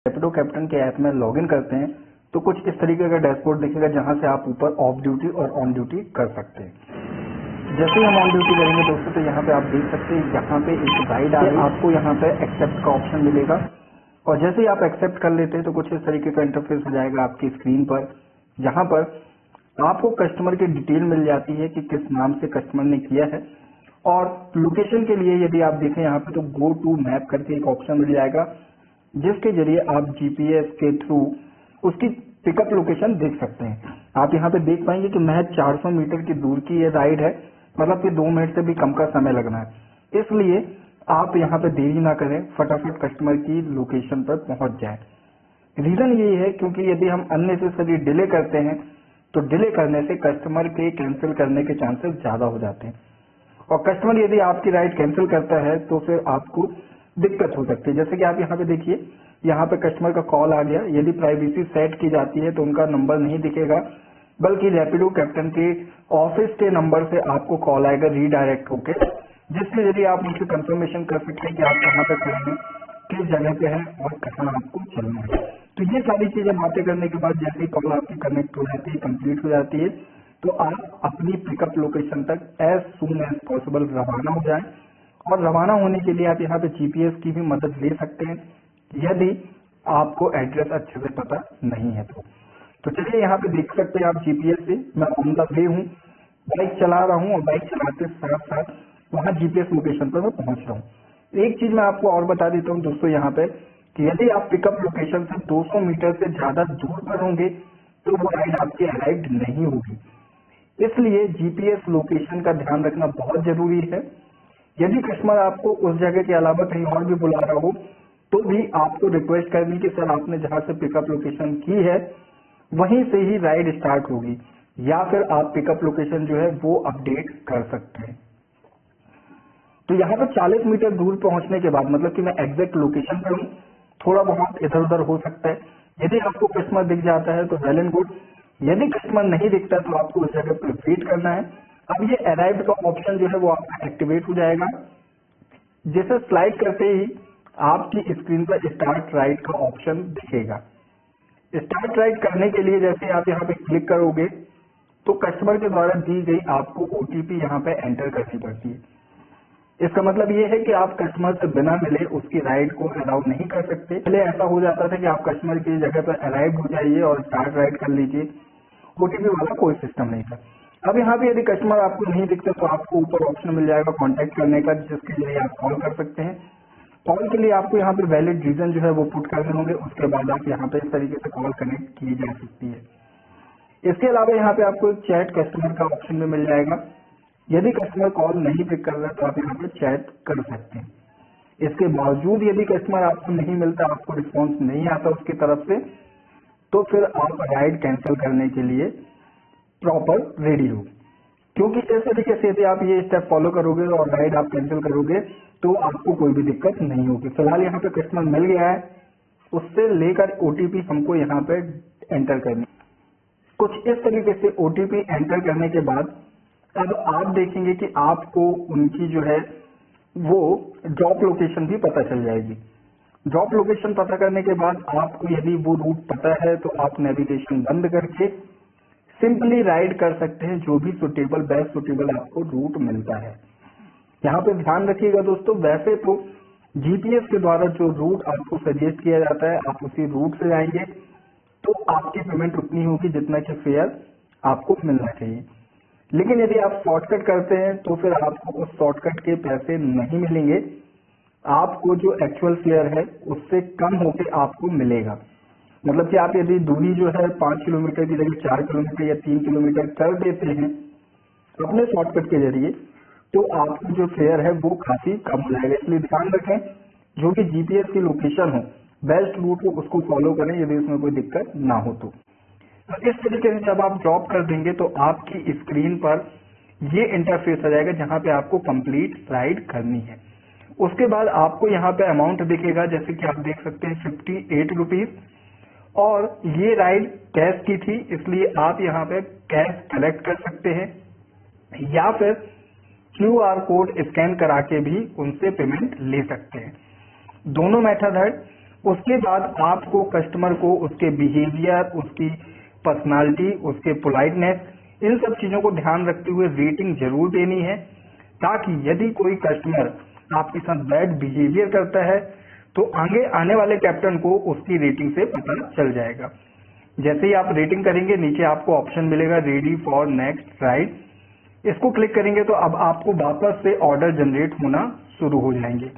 Rapido captain के app में login करते हैं तो कुछ इस तरीके का डैशबोर्ड दिखेगा जहां से आप ऊपर ऑफ ड्यूटी और ऑन ड्यूटी कर सकते हैं। जैसे ही हम ऑन ड्यूटी करेंगे दोस्तों तो यहाँ पे आप देख सकते हैं यहाँ पे एक राइड आ रही है, आपको यहाँ पे एक्सेप्ट का ऑप्शन मिलेगा और जैसे ही आप एक्सेप्ट कर लेते हैं तो कुछ इस तरीके का इंटरफेस हो जाएगा आपकी स्क्रीन पर, जहाँ पर आपको कस्टमर की डिटेल मिल जाती है कि किस नाम से कस्टमर ने किया है। और लोकेशन के लिए यदि आप देखें यहाँ पे तो गो टू मैप करके एक ऑप्शन मिल जाएगा जिसके जरिए आप जीपीएस के थ्रू उसकी पिकअप लोकेशन देख सकते हैं। आप यहाँ पे देख पाएंगे कि महज 400 मीटर की दूर की ये राइड है, मतलब कि 2 मिनट से भी कम का समय लगना है। इसलिए आप यहाँ पे देरी ना करें, फटाफट कस्टमर की लोकेशन पर पहुंच जाए। रीजन यही है क्योंकि यदि हम अननेसेसरी डिले करते हैं तो डिले करने से कस्टमर के कैंसिल करने के चांसेस ज्यादा हो जाते हैं और कस्टमर यदि आपकी राइड कैंसिल करता है तो फिर आपको दिक्कत हो सकती है। जैसे कि आप यहाँ पे देखिए, यहाँ पे कस्टमर का कॉल आ गया, यदि प्राइवेसी सेट की जाती है तो उनका नंबर नहीं दिखेगा बल्कि रैपिडो कैप्टन के ऑफिस के नंबर से आपको कॉल आएगा रीडायरेक्ट होके, जिससे यदि आप उनसे कंफर्मेशन कर सकते हैं कि आप कहाँ पे खड़े हैं, किस जगह पे हैं और कहाँ आपको चलना है। तो ये सारी चीजें बातें करने के बाद जैसे ही कॉल आपकी कनेक्ट हो जाती है, कंप्लीट हो जाती है, तो आप अपनी पिकअप लोकेशन तक एज सून एज पॉसिबल रवाना हो जाए। और रवाना होने के लिए आप यहाँ पे जीपीएस की भी मदद ले सकते हैं यदि आपको एड्रेस अच्छे से पता नहीं है तो चलिए यहाँ पे देख सकते हैं आप जीपीएस से मैं ऑन द वे हूँ, बाइक चला रहा हूँ और बाइक चलाते साथ साथ वहाँ जीपीएस लोकेशन पर मैं पहुंच रहा हूँ। एक चीज मैं आपको और बता देता हूँ दोस्तों यहाँ पे कि यदि आप पिकअप लोकेशन से 200 मीटर से ज्यादा दूर पर होंगे तो वो राइड आपकी अराइव नहीं होगी। इसलिए जीपीएस लोकेशन का ध्यान रखना बहुत जरूरी है। यदि कस्टमर आपको उस जगह के अलावा कहीं और भी बुला रहा हो तो भी आपको रिक्वेस्ट करनी कि सर आपने जहां से पिकअप लोकेशन की है वहीं से ही राइड स्टार्ट होगी, या फिर आप पिकअप लोकेशन जो है वो अपडेट कर सकते हैं। तो यहाँ पे 40 मीटर दूर पहुंचने के बाद मतलब कि मैं एग्जैक्ट लोकेशन पर हूँ, थोड़ा बहुत इधर उधर हो सकता है। यदि आपको कस्टमर दिख जाता है तो वेल एंड गुड, यदि कस्टमर नहीं दिखता तो आपको उस जगह पर वेट करना है। अब ये अराइव का ऑप्शन जो है वो आपका एक्टिवेट हो जाएगा, जिसे स्लाइड करते ही आपकी स्क्रीन पर स्टार्ट राइड का ऑप्शन दिखेगा। स्टार्ट राइड करने के लिए जैसे आप यहाँ पे क्लिक करोगे तो कस्टमर के द्वारा दी गई आपको ओटीपी यहाँ पे एंटर करनी पड़ती है। इसका मतलब ये है कि आप कस्टमर से बिना मिले उसकी राइड को अलाउ नहीं कर सकते। पहले ऐसा हो जाता था कि आप कस्टमर की जगह पर अराइव हो जाइए और स्टार्ट राइड कर लीजिए, ओटीपी वाला कोई सिस्टम नहीं था। अब यहाँ पे यदि कस्टमर आपको नहीं दिखता तो आपको ऊपर ऑप्शन मिल जाएगा कॉन्टेक्ट करने का, जिसके लिए आप कॉल कर सकते हैं। कॉल के लिए आपको यहाँ पे वैलिड रीजन जो है वो पुट करने होंगे, उसके बाद आप यहाँ पे इस तरीके से कॉल कनेक्ट की जा सकती है। इसके अलावा यहाँ पे आपको चैट कस्टमर का ऑप्शन भी मिल जाएगा। यदि कस्टमर कॉल नहीं पिक कर रहा तो आप यहाँ पे चैट कर सकते हैं। इसके बावजूद यदि कस्टमर आपको नहीं मिलता, आपको रिस्पॉन्स नहीं आता उसकी तरफ से, तो फिर आप राइड कैंसिल करने के लिए प्रॉपर रेडी हो, क्योंकि इस तरीके से यदि आप ये स्टेप फॉलो करोगे और राइड आप कैंसिल करोगे तो आपको कोई भी दिक्कत नहीं होगी। फिलहाल यहाँ पे कस्टमर मिल गया है, उससे लेकर ओटीपी हमको यहाँ पे एंटर करनी। कुछ इस तरीके से ओटीपी एंटर करने के बाद अब आप देखेंगे कि आपको उनकी जो है वो ड्रॉप लोकेशन भी पता चल जाएगी। ड्रॉप लोकेशन पता करने के बाद आपको यदि वो रूट पता है तो आप नेविगेशन बंद करके सिंपली राइड कर सकते हैं जो भी सुटेबल बेस्ट सुटेबल आपको रूट मिलता है। यहाँ पे ध्यान रखिएगा दोस्तों, वैसे तो जीपीएस के द्वारा जो रूट आपको सजेस्ट किया जाता है आप उसी रूट से जाएंगे तो आपकी पेमेंट उतनी होगी जितना कि फेयर आपको मिलना चाहिए। लेकिन यदि आप शॉर्टकट करते हैं तो फिर आपको उस शॉर्टकट के पैसे नहीं मिलेंगे, आपको जो एक्चुअल फेयर है उससे कम होके आपको मिलेगा। मतलब कि आप यदि दूरी जो है 5 किलोमीटर की जगह 4 किलोमीटर या 3 किलोमीटर कर देते हैं अपने शॉर्टकट के जरिए तो आपको जो फेयर है वो काफी कम हो जाएगा। इसलिए ध्यान रखें जो भी जीपीएस की लोकेशन हो, बेस्ट रूट हो उसको फॉलो करें यदि उसमें कोई दिक्कत ना हो तो। इस तरीके से जब आप ड्रॉप कर देंगे तो आपकी स्क्रीन पर ये इंटरफेस आ जाएगा जहां पे आपको कंप्लीट राइड करनी है। उसके बाद आपको यहाँ पे अमाउंट दिखेगा, जैसे कि आप देख सकते हैं 58 रुपीज, और ये राइड कैश की थी इसलिए आप यहाँ पे कैश कलेक्ट कर सकते हैं या फिर क्यूआर कोड स्कैन करा के भी उनसे पेमेंट ले सकते हैं। दोनों मेथड है, उसके बाद आपको कस्टमर को उसके बिहेवियर, उसकी पर्सनालिटी, उसके पोलाइटनेस, इन सब चीजों को ध्यान रखते हुए रेटिंग जरूर देनी है, ताकि यदि कोई कस्टमर आपके साथ बैड बिहेवियर करता है तो आगे आने वाले कैप्टन को उसकी रेटिंग से पता चल जाएगा। जैसे ही आप रेटिंग करेंगे नीचे आपको ऑप्शन मिलेगा रेडी फॉर नेक्स्ट राइड, इसको क्लिक करेंगे तो अब आपको वापस से ऑर्डर जनरेट होना शुरू हो जाएंगे।